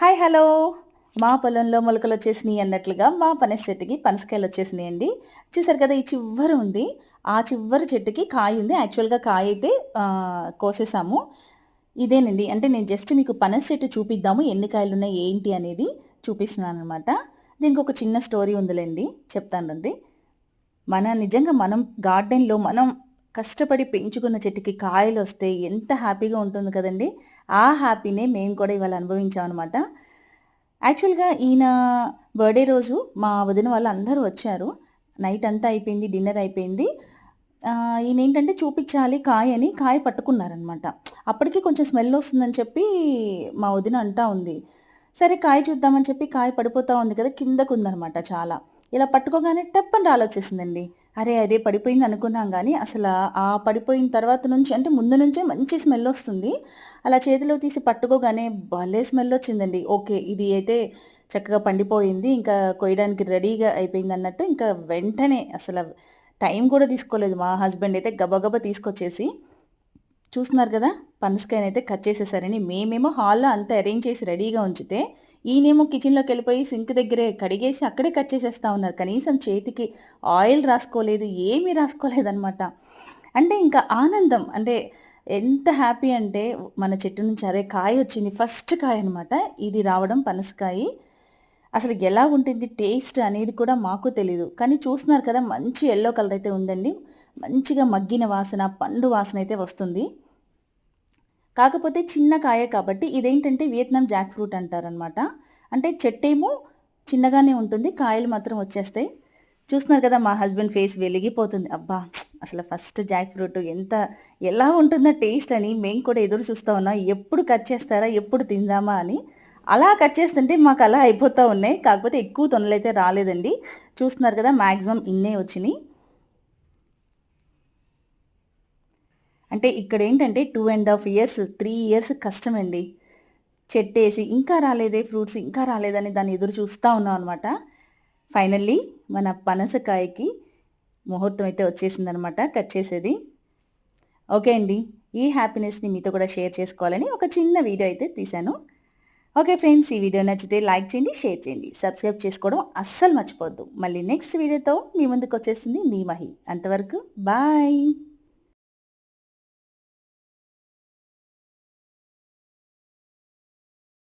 Hi hello! మా పొలంలో మొలకలొచ్చేసినియి అన్నట్లుగా మా పనస చెట్టుకి పనసకాయలొచ్చేసినియండి. చూసారు కదా! ఈ చివ్వర ఉంది. ఆ చివ్వరి చెట్టుకి కాయుంది. యాక్చువల్‌గా కాయైతే కోసేసాము. ఇదేనండి. అంటే నేను జస్ట్ మీకు పనస చెట్టు చూపిద్దాము. ఎన్ని కాయలున్నాయి, ఏంటి అనేది చూపిస్తున్నాననమాట. దీనికొక చిన్న స్టోరీ ఉందిలెండి. చెప్తానండి. నిజంగా మనం గార్డెన్‌లో మనం కష్టపడి పెంచుకున్న చెట్టుకి కాయలొస్తే ఎంత హ్యాపీగా ఉంటుంది కదండీ! ఆ హ్యాపీనే మేము కూడా ఇవాళ అనుభవించామనమాట. యాక్చువల్‌గా ఈయన బర్త్‌డే రోజు మా వదిన వాళ్ళందరూ వచ్చారు. నైట్ అంతా అయిపోయింది. డిన్నర్ అయిపోయింది. ఈయనేంటంటే చూపిచ్చాలి కాయని, కాయ పట్టుకున్నారనమాట. అప్పటికి కొంచెం స్మెల్ ఒస్తుందని చెప్పి మా వదిన అంటా ఉంది. సరే కాయ చూద్దామని చెప్పి కాయ పడిపోతా ఉంది కదా! కిందకుందనమాట చాలా. ఇలా పట్టుకోగానే టప్పని రాలొచ్చేసిందండి. అరే! అదే పడిపోయింది అనుకున్నాం గానీ, ఆ పడిపోయిన తర్వాత నుంచి అంటే ముందు నుంచే మంచి స్మెల్లొస్తుంది. అలా చేతిలో తీసి పట్టుకోగానే భలే స్మెల్లొచ్చిందండి. ఓకే. ఇది అయితే చక్కగా పండిపోయింది. ఇంకా కొయ్యడానికి రెడీగా అయిపోయిందన్నట్టు ఇంకా వెంటనే టైం కూడా తీసుకోలేదు. మా హస్బెండ్ అయితే గబగబా తీసుకొచ్చేసి చూస్తున్నారు గదా! పనసకాయనైతే కట్ చేసేసారని. మేమేమో హాల్‌లో అంతా అరేంజ్ చేసి రెడీగా ఉంచితే, ఈయనేమో కిచెన్‌లోకెళ్ళిపోయి సింక్ దగ్గరే కడిగేసి అక్కడే కట్ చేసేస్తా ఉన్నారు. కనీసం చేతికి ఆయిల్ రాసుకోలేదు. ఏమీ రాసుకోలేదనమాట. అంటే ఇంకా ఆనందం. అంటే ఎంత హ్యాపీ అంటే మన చెట్టు నుంచి అరే! కాయొచ్చింది. ఫస్ట్ కాయనమాట. ఇది రావడం పనసకాయి. అసలు ఎలా ఉంటుంది టేస్ట్ అనేది కూడా మాకు తెలీదు. కానీ చూస్తున్నారు కదా! మంచి యెల్లో కలర్ అయితే ఉందండి. మంచిగా మగ్గిన వాసన, పండు వాసనైతే వస్తుంది. కాకపోతే చిన్న కాయే కాబట్టి ఇదేంటంటే వియత్నాం జాక్ ఫ్రూట్ అంటారనమాట. అంటే చెట్టేమో చిన్నగానే ఉంటుంది. కాయలు మాత్రం వచ్చేస్తాయి. చూస్తున్నారు కదా! మా హస్బెండ్ ఫేస్ వెలిగిపోతుంది. అబ్బా! అసలు ఫస్ట్ జాక్ ఫ్రూట్ ఎలా ఉంటుందో టేస్ట్ అని మేము కూడా ఎదురు చూస్తా ఉన్నాం. ఎప్పుడు కట్ చేస్తారా? ఎప్పుడు తిందామా అని. అలా కట్ చేస్తుంటే మాకలా అయిపోతా ఉన్నాయి. కాకపోతే ఎక్కువ తొనలైతే రాలేదండి. చూస్తున్నారు కదా! మాక్సిమం ఇన్నే వచ్చినియి. అంటే ఇక్కడేంటంటే 2 ½ ఇయర్స్, 3 ఇయర్స్ కష్టమండి. చెట్టేసి ఇంకా రాలేదే ఫ్రూట్స్ ఇంకా రాలేదని దాన్ని ఎదురు చూస్తా ఉన్నాం అనమాట. ఫైనల్లీ మన పనసకాయకి ముహూర్తం అయితే వచ్చేసిందనమాట కట్ చేసేది. ఓకే అండి. ఈ హ్యాపీనెస్‌ని మీతో కూడా షేర్ చేసుకోవాలని ఒక చిన్న వీడియో అయితే తీశాను. ఓకే ఫ్రెండ్స్, ఈ వీడియో నచ్చితే లైక్ చేయండి, షేర్ చేయండి. సబ్స్క్రైబ్ చేసుకోవడం అస్సలు మర్చిపోవద్దు. మళ్ళీ నెక్స్ట్ వీడియోతో మీ ముందుకొచ్చేస్తుంది మీ మహి. అంతవరకు బాయ్.